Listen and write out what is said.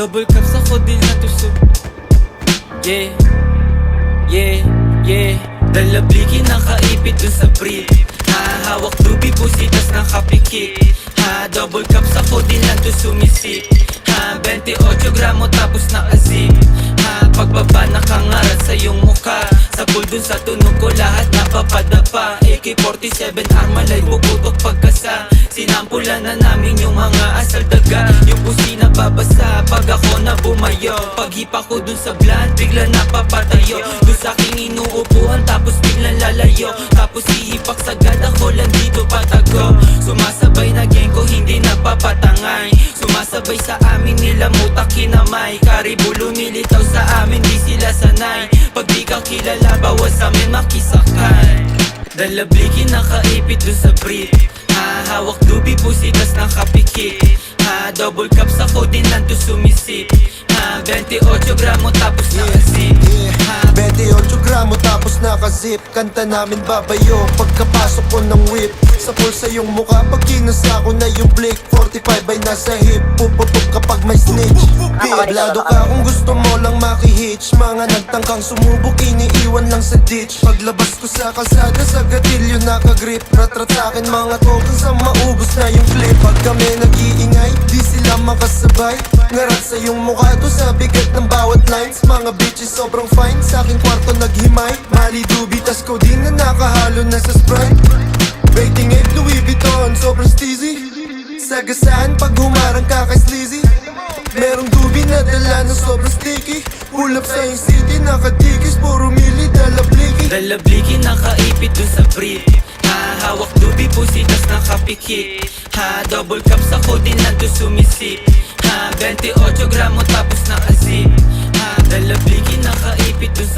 Double cups ako din natusog. Yeah, yeah, yeah. Dalabliki nakaipit dun sa brief. Hawak dubi pusitas nakapikit. Double cups ako din lang to sumisip. 28 gramo tapos nakazip. Pagbaba nakangarat sa iyong mukha. Sa pool dun sa tunog ko lahat napapadapa. AK-47 armalay bubutok pagkasa. Sinampulan na namin yung mga asal daga. Yung pusina babasa pag ako na bumayo. Paghipa ko dun sa blunt bigla napapatayo. Dun sa aking inuupuan tapos biglang lalayo. Tapos hihipak sagad ako lang dito patago. Sumasabay na gang ko hindi napapatangay. Sumasabay sa amin nila mutak kinamay. Karibu lumilitaw sa amin di sila sanay. Pag di ka kilala bawas amin makisakay. Dalabliki nakaipit dun sa brief. Hawak dubi pusitas nakapikit. Double cups ako din lang to sumisip. 28 gramo tapos nakazip. 28 gramo tapos nakazip. Kanta namin babayo pagkapasok ko ng whip. Sa pulsa yung mukha pag kinasa ko na yung blick. 45 ay nasa hip. Pupupup kapag may snitch. Biblado ka kung gusto mo lang makihitch. Mga nagtangkang sumubok iniiwan lang sa ditch. Paglabas ko sa kalsada sa gatilyo nakagrip. Ratrat sa'kin mga token sa maubos na yung clip. Pag kami nag-iingay di sila makasabay. Ngarat sa yung mukha to sa bigat ng bawat lines. Mga bitches sobrang fine sa aking kwarto naghimay. Mali dubi tas codeine na nakahalo na sa Sprite. Rating 8 Louis Vuitton sobrang steezy. Sagasaan pag humarang ka kay sleazy. Merong dubi na dala ng sobrang sticky. Pull up sa yung city nakadikis. Puro mili dalabliki. Dalabliki nakaipit dun sa brief. Hawak dubi pusitas nakapikit. Double cups ako din lang to sumisip. 28 gramo tapos nakazip. Dalabliki nakaipit dun